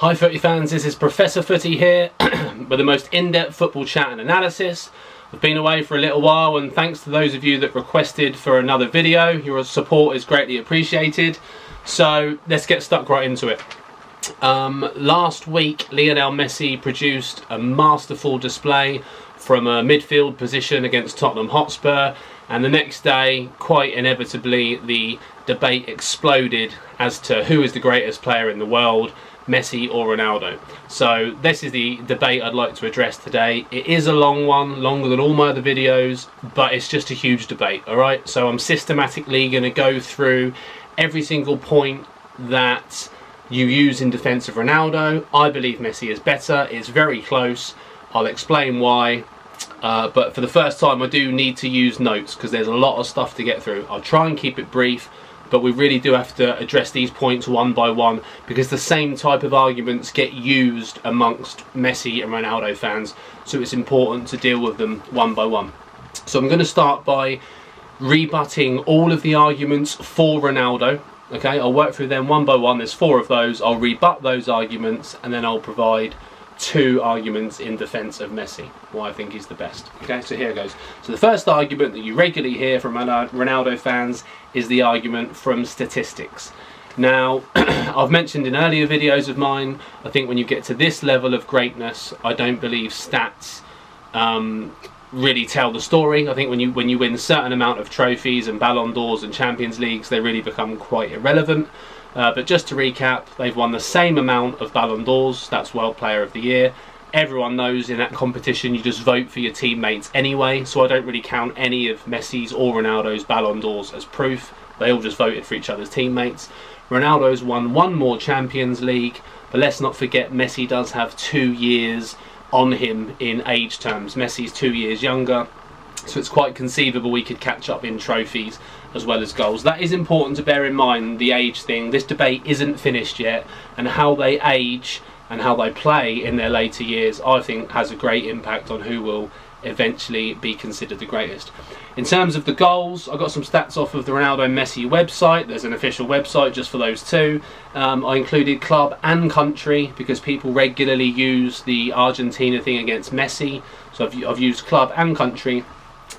Hi Footy fans, this is Professor Footy here with the most in-depth football chat and analysis. I've been away for a little while, and thanks to those of you that requested for another video. Your support is greatly appreciated. So let's get stuck right into it. Last week Lionel Messi produced a masterful display from a midfield position against Tottenham Hotspur, and the next day, quite inevitably, the debate exploded as to who is the greatest player in the world, Messi or Ronaldo. So this is the debate I'd like to address today. It is a long one, longer than all my other videos, but it's just a huge debate, alright? So I'm systematically going to go through every single point that you use in defence of Ronaldo. I believe Messi is better. It's very close. I'll explain why. But for the first time I do need to use notes because there's a lot of stuff to get through. I'll try and keep it brief, but we really do have to address these points one by one because the same type of arguments get used amongst Messi and Ronaldo fans, so it's important to deal with them one by one. So I'm going to start by rebutting all of the arguments for Ronaldo. Okay, I'll work through them one by one. There's 4 of those. I'll rebut those arguments and then I'll provide 2 arguments in defence of Messi, why I think he's the best. Okay, so here goes. So the first argument that you regularly hear from Ronaldo fans is the argument from statistics. Now, I've mentioned in earlier videos of mine, I think when you get to this level of greatness, I don't believe stats really tell the story. I think when you win a certain amount of trophies and Ballon d'Ors and Champions Leagues, they really become quite irrelevant. But just to recap, they've won the same amount of Ballon d'Ors, that's World Player of the Year. Everyone knows in that competition you just vote for your teammates anyway, so I don't really count any of Messi's or Ronaldo's Ballon d'Ors as proof. They all just voted for each other's teammates. Ronaldo's won 1 more Champions League, but let's not forget Messi does have 2 years on him in age terms. Messi's 2 years younger, so it's quite conceivable we could catch up in trophies as well as goals. That is important to bear in mind, the age thing. This debate isn't finished yet, and how they age and how they play in their later years, I think, has a great impact on who will eventually be considered the greatest. In terms of the goals, I got some stats off of the Ronaldo Messi website. There's an official website just for those 2. I included club and country because people regularly use the Argentina thing against Messi, so I've used club and country.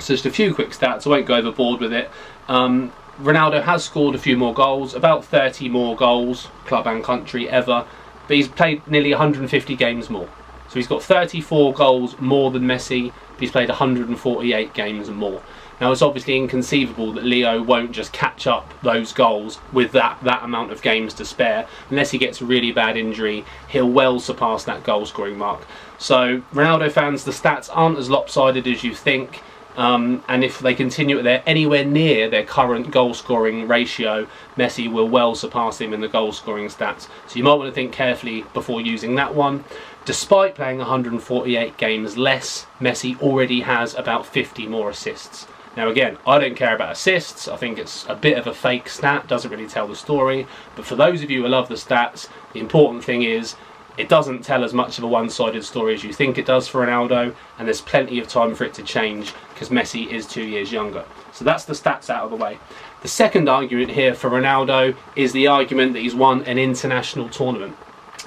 So just a few quick stats, I won't go overboard with it. Ronaldo has scored a few more goals, about 30 more goals, club and country, ever, but he's played nearly 150 games more. So he's got 34 goals more than Messi, but he's played 148 games more. Now it's obviously inconceivable that Leo won't just catch up those goals with that amount of games to spare. Unless he gets a really bad injury, he'll well surpass that goal scoring mark. So Ronaldo fans, the stats aren't as lopsided as you think. And if they continue anywhere near their current goal scoring ratio, Messi will well surpass him in the goal scoring stats. So you might want to think carefully before using that one. Despite playing 148 games less, Messi already has about 50 more assists. Now again, I don't care about assists. I think it's a bit of a fake stat, doesn't really tell the story. But for those of you who love the stats, the important thing is it doesn't tell as much of a one-sided story as you think it does for Ronaldo, and there's plenty of time for it to change because Messi is 2 years younger. So that's the stats out of the way. The second argument here for Ronaldo is the argument that he's won an international tournament.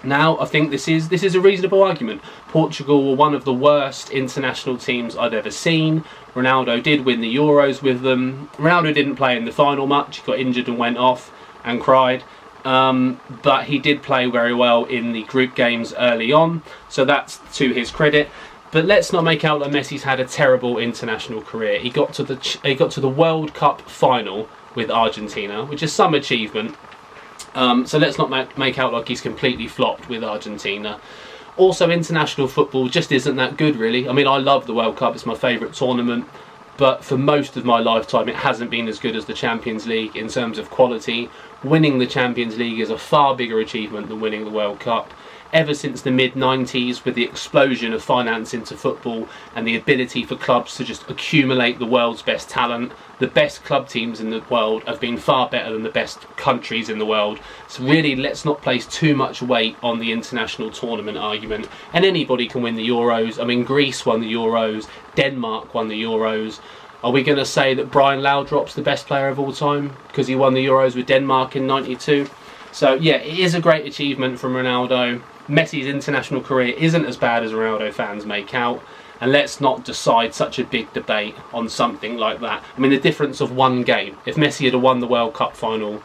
Now, I think this is a reasonable argument. Portugal were one of the worst international teams I'd ever seen. Ronaldo did win the Euros with them. Ronaldo didn't play in the final much. He got injured and went off and cried. But he did play very well in the group games early on, so that's to his credit. But let's not make out that Messi's had a terrible international career. He got to the World Cup final with Argentina, which is some achievement. So let's not make out like he's completely flopped with Argentina. Also, international football just isn't that good, really. I mean, I love the World Cup, it's my favourite tournament, but for most of my lifetime it hasn't been as good as the Champions League in terms of quality. Winning the Champions League is a far bigger achievement than winning the World Cup. Ever since the mid-90s, with the explosion of finance into football and the ability for clubs to just accumulate the world's best talent, the best club teams in the world have been far better than the best countries in the world. So really, let's not place too much weight on the international tournament argument. And anybody can win the Euros. I mean, Greece won the Euros, Denmark won the Euros. Are we going to say that Brian Laudrup's the best player of all time because he won the Euros with Denmark in '92? So yeah, it is a great achievement from Ronaldo. Messi's international career isn't as bad as Ronaldo fans make out, and let's not decide such a big debate on something like that. I mean, the difference of one game. If Messi had won the World Cup final,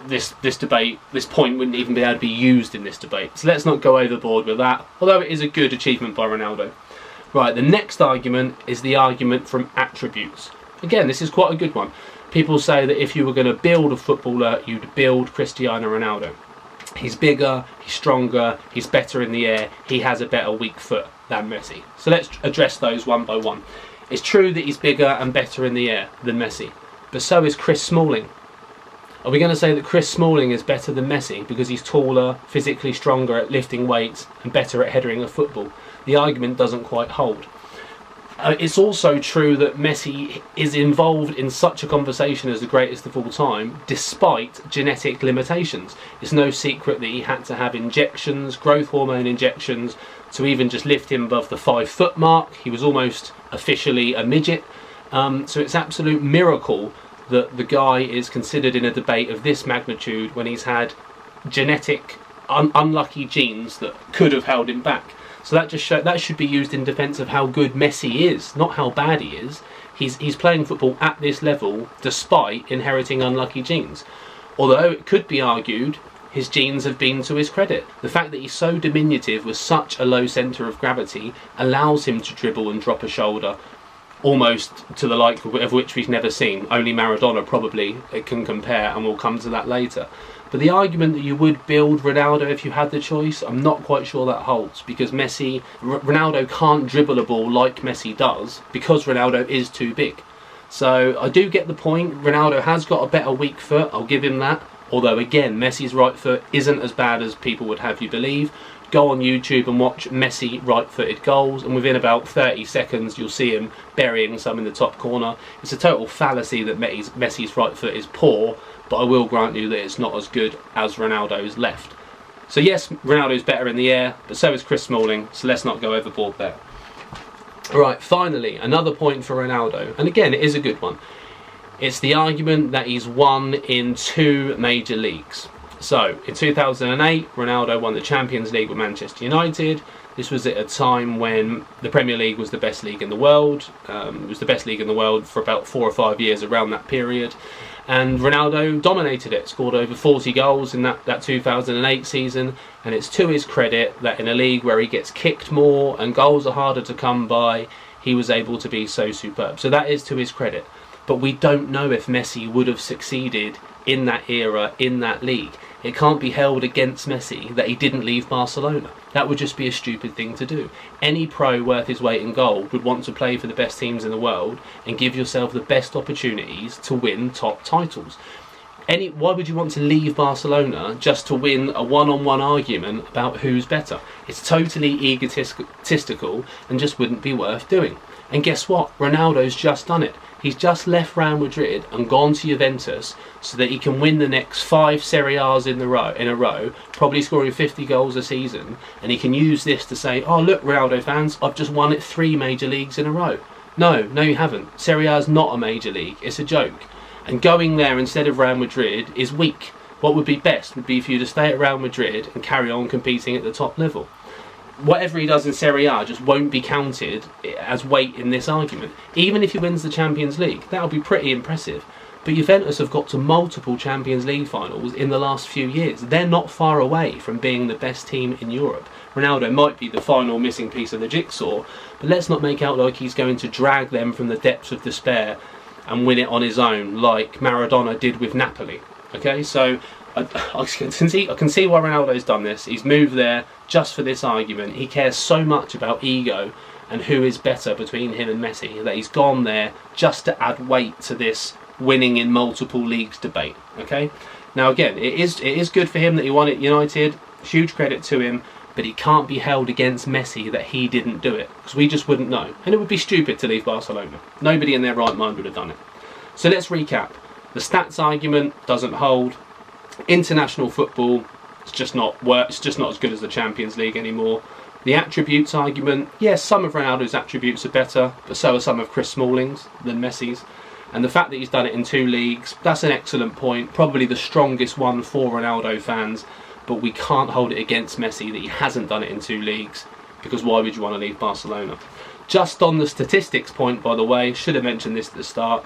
this debate, this point wouldn't even be able to be used in this debate. So let's not go overboard with that, although it is a good achievement by Ronaldo. Right, the next argument is the argument from attributes. Again, this is quite a good one. People say that if you were going to build a footballer, you'd build Cristiano Ronaldo. He's bigger, he's stronger, he's better in the air, he has a better weak foot than Messi. So let's address those one by one. It's true that he's bigger and better in the air than Messi, but so is Chris Smalling. Are we going to say that Chris Smalling is better than Messi because he's taller, physically stronger at lifting weights and better at headering a football? The argument doesn't quite hold. It's also true that Messi is involved in such a conversation as the greatest of all time, despite genetic limitations. It's no secret that he had to have injections, growth hormone injections, to even just lift him above the 5 foot mark. He was almost officially a midget. So it's absolute miracle that the guy is considered in a debate of this magnitude when he's had genetic unlucky genes that could have held him back. So that should be used in defence of how good Messi is, not how bad he is. He's playing football at this level despite inheriting unlucky genes. Although it could be argued his genes have been to his credit. The fact that he's so diminutive with such a low centre of gravity allows him to dribble and drop a shoulder almost to the like of which we've never seen. Only Maradona probably can compare, and we'll come to that later. But the argument that you would build Ronaldo if you had the choice, I'm not quite sure that holds, because Ronaldo can't dribble a ball like Messi does, because Ronaldo is too big. So I do get the point. Ronaldo has got a better weak foot, I'll give him that. Although again, Messi's right foot isn't as bad as people would have you believe. Go on YouTube and watch Messi right-footed goals, and within about 30 seconds you'll see him burying some in the top corner. It's a total fallacy that Messi's right foot is poor, but I will grant you that it's not as good as Ronaldo's left. So yes, Ronaldo's better in the air, but so is Chris Smalling, so let's not go overboard there. Right, finally, another point for Ronaldo, and again, it is a good one. It's the argument that he's won in 2 major leagues. So, in 2008, Ronaldo won the Champions League with Manchester United. This was at a time when the Premier League was the best league in the world. It was the best league in the world for about 4 or 5 years around that period. And Ronaldo dominated it, scored over 40 goals in that 2008 season. And it's to his credit that in a league where he gets kicked more and goals are harder to come by, he was able to be so superb. So that is to his credit. But we don't know if Messi would have succeeded in that era, in that league. It can't be held against Messi that he didn't leave Barcelona. That would just be a stupid thing to do. Any pro worth his weight in gold would want to play for the best teams in the world and give yourself the best opportunities to win top titles. Why would you want to leave Barcelona just to win a one-on-one argument about who's better? It's totally egotistical and just wouldn't be worth doing. And guess what? Ronaldo's just done it. He's just left Real Madrid and gone to Juventus so that he can win the next 5 Serie A's in a row, probably scoring 50 goals a season, and he can use this to say, oh look Ronaldo fans, I've just won it 3 major leagues in a row. No you haven't. Serie A is not a major league, it's a joke. And going there instead of Real Madrid is weak. What would be best would be for you to stay at Real Madrid and carry on competing at the top level. Whatever he does in Serie A just won't be counted as weight in this argument. Even if he wins the Champions League, that'll be pretty impressive. But Juventus have got to multiple Champions League finals in the last few years. They're not far away from being the best team in Europe. Ronaldo might be the final missing piece of the jigsaw, but let's not make out like he's going to drag them from the depths of despair and win it on his own like Maradona did with Napoli. Okay, so I can see why Ronaldo's done this. He's moved there just for this argument. He cares so much about ego and who is better between him and Messi that he's gone there just to add weight to this winning in multiple leagues debate. Okay, now again, it is good for him that he won at United. Huge credit to him, but he can't be held against Messi that he didn't do it, because we just wouldn't know, and it would be stupid to leave Barcelona. Nobody in their right mind would have done it. So let's recap. The stats argument doesn't hold. International football, it's just not as good as the Champions League anymore. The attributes argument, yes, some of Ronaldo's attributes are better, but so are some of Chris Smalling's than Messi's. And the fact that he's done it in 2 leagues, that's an excellent point, probably the strongest one for Ronaldo fans. but we can't hold it against Messi that he hasn't done it in 2 leagues, because why would you want to leave Barcelona? Just on the statistics point, by the way, should have mentioned this at the start,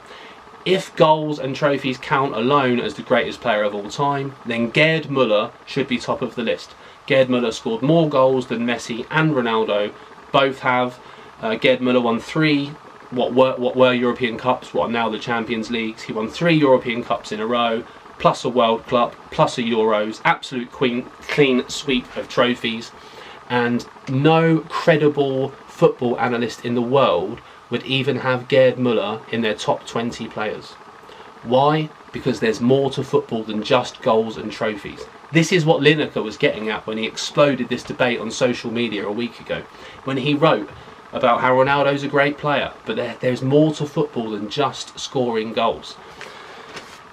if goals and trophies count alone as the greatest player of all time, then Gerd Müller should be top of the list. Gerd Müller scored more goals than Messi and Ronaldo both have. Gerd Müller won 3 what were European Cups, what are now the Champions Leagues. He won 3 European Cups in a row, plus a World Cup, plus a Euros, absolute clean sweep of trophies, and no credible football analyst in the world would even have Gerd Müller in their top 20 players. Why? Because there's more to football than just goals and trophies. This is what Lineker was getting at when he exploded this debate on social media a week ago, when he wrote about how Ronaldo's a great player, but there's more to football than just scoring goals.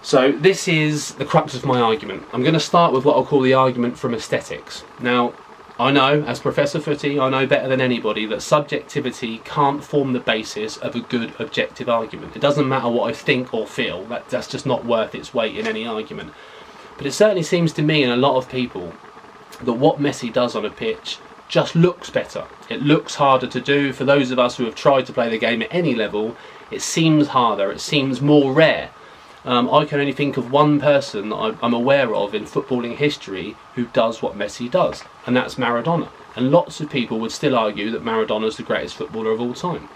So this is the crux of my argument. I'm going to start with what I'll call the argument from aesthetics. Now, I know, as Professor Footy, I know better than anybody that subjectivity can't form the basis of a good objective argument. It doesn't matter what I think or feel, that's just not worth its weight in any argument. But it certainly seems to me and a lot of people that what Messi does on a pitch just looks better. It looks harder to do. For those of us who have tried to play the game at any level, it seems harder, it seems more rare. I can only think of one person that I'm aware of in footballing history who does what Messi does, and that's Maradona. And lots of people would still argue that Maradona's the greatest footballer of all time.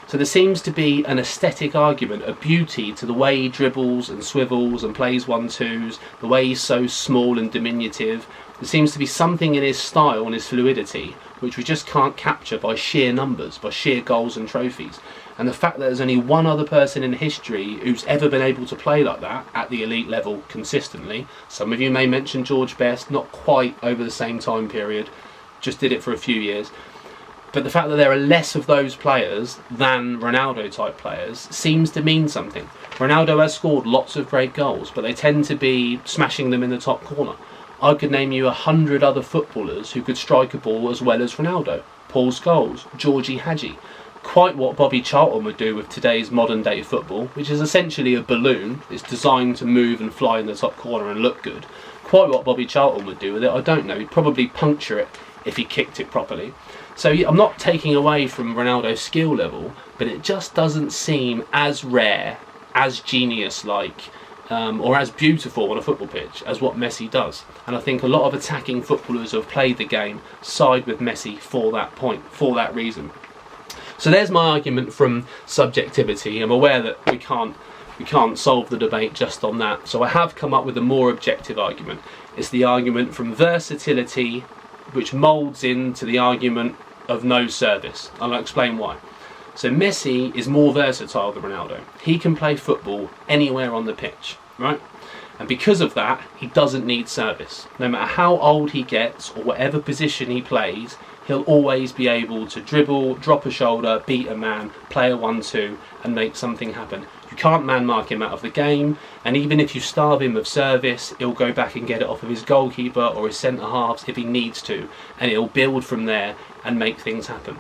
So there seems to be an aesthetic argument, a beauty to the way he dribbles and swivels and plays 1-2s, the way he's so small and diminutive. There seems to be something in his style and his fluidity which we just can't capture by sheer numbers, by sheer goals and trophies. And the fact that there's only one other person in history who's ever been able to play like that at the elite level consistently. Some of you may mention George Best, not quite over the same time period, just did it for a few years. But the fact that there are less of those players than Ronaldo type players seems to mean something. Ronaldo has scored lots of great goals, but they tend to be smashing them in the top corner. I could name you 100 other footballers who could strike a ball as well as Ronaldo. Paul Scholes, Georgie Hadji. Quite what Bobby Charlton would do with today's modern day football, which is essentially a balloon. It's designed to move and fly in the top corner and look good. Quite what Bobby Charlton would do with it, I don't know. He'd probably puncture it if he kicked it properly. So I'm not taking away from Ronaldo's skill level, but it just doesn't seem as rare, as genius-like, or as beautiful on a football pitch as what Messi does. And I think a lot of attacking footballers who have played the game side with Messi for that point, for that reason. So there's my argument from subjectivity. I'm aware that we can't solve the debate just on that. So I have come up with a more objective argument. It's the argument from versatility, which moulds into the argument of no service. I'll explain why. So Messi is more versatile than Ronaldo. He can play football anywhere on the pitch, right? And because of that, he doesn't need service. No matter how old he gets or whatever position he plays, he'll always be able to dribble, drop a shoulder, beat a man, play a 1-2 and make something happen. You can't man mark him out of the game, and even if you starve him of service, he'll go back and get it off of his goalkeeper or his centre halves if he needs to, and he'll build from there and make things happen.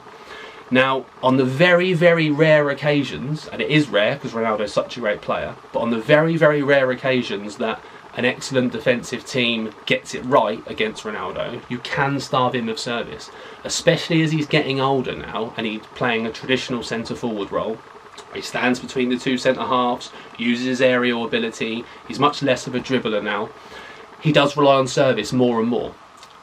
Now, on the very, very rare occasions, and it is rare because Ronaldo is such a great player, but on the very, very rare occasions that an excellent defensive team gets it right against Ronaldo, you can starve him of service, especially as he's getting older now and he's playing a traditional centre-forward role. He stands between the 2 centre-halves, uses his aerial ability, he's much less of a dribbler now. He does rely on service more and more.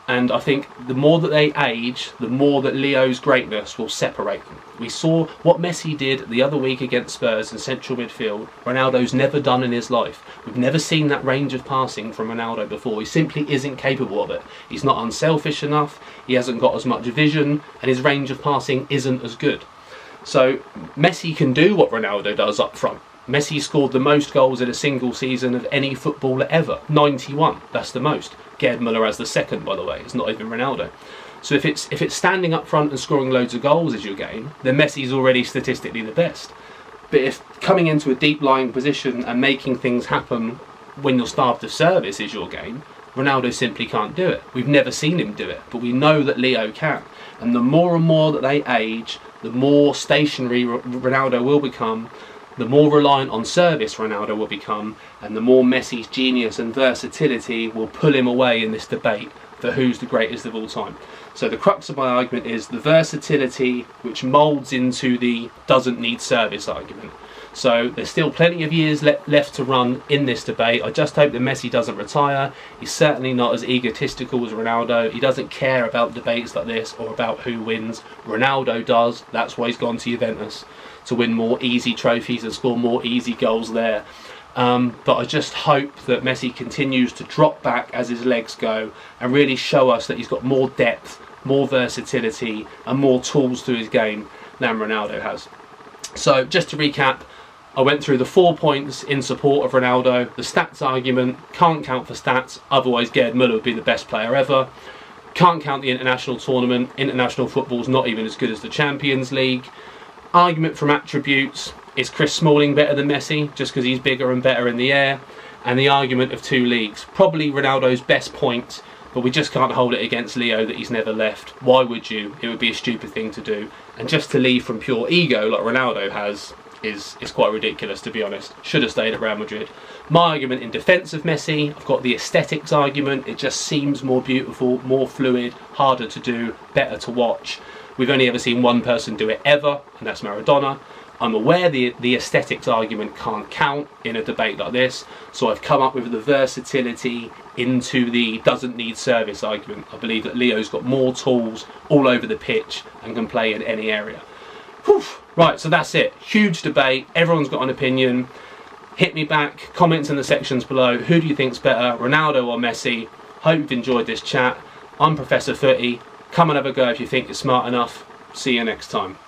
And I think the more that they age, the more that Leo's greatness will separate them. We saw what Messi did the other week against Spurs in central midfield. Ronaldo's never done in his life. We've never seen that range of passing from Ronaldo before. He simply isn't capable of it. He's not unselfish enough, he hasn't got as much vision, and his range of passing isn't as good. So Messi can do what Ronaldo does up front. Messi scored the most goals in a single season of any footballer ever, 91. That's the most. Gerd Müller has the second, by the way. It's not even Ronaldo. So if it's standing up front and scoring loads of goals is your game, then Messi's already statistically the best. But if coming into a deep lying position and making things happen when you're starved of service is your game, Ronaldo simply can't do it. We've never seen him do it, but we know that Leo can. And the more and more that they age, the more stationary Ronaldo will become, the more reliant on service Ronaldo will become, and the more Messi's genius and versatility will pull him away in this debate for who's the greatest of all time. So the crux of my argument is the versatility which moulds into the doesn't need service argument. So there's still plenty of years left to run in this debate. I just hope that Messi doesn't retire. He's certainly not as egotistical as Ronaldo. He doesn't care about debates like this or about who wins. Ronaldo does. That's why he's gone to Juventus, to win more easy trophies and score more easy goals there. But I just hope that Messi continues to drop back as his legs go and really show us that he's got more depth, more versatility and more tools to his game than Ronaldo has. So just to recap, I went through the 4 points in support of Ronaldo. The stats argument, can't count for stats, otherwise Gerd Müller would be the best player ever. Can't count the international tournament, international football's not even as good as the Champions League. Argument from attributes, is Chris Smalling better than Messi just because he's bigger and better in the air? And the argument of 2 leagues, probably Ronaldo's best point, but we just can't hold it against Leo that he's never left. Why would you? It would be a stupid thing to do. And just to leave from pure ego like Ronaldo has is quite ridiculous, to be honest. Should have stayed at Real Madrid. My argument in defence of Messi, I've got the aesthetics argument. It just seems more beautiful, more fluid, harder to do, better to watch. We've only ever seen one person do it ever, and that's Maradona. I'm aware the aesthetics argument can't count in a debate like this, so I've come up with the versatility into the doesn't need service argument. I believe that Leo's got more tools all over the pitch and can play in any area. Whew. Right, so that's it. Huge debate. Everyone's got an opinion. Hit me back. Comments in the sections below. Who do you think's better, Ronaldo or Messi? Hope you've enjoyed this chat. I'm Professor Footy. Come and have a go if you think you're smart enough. See you next time.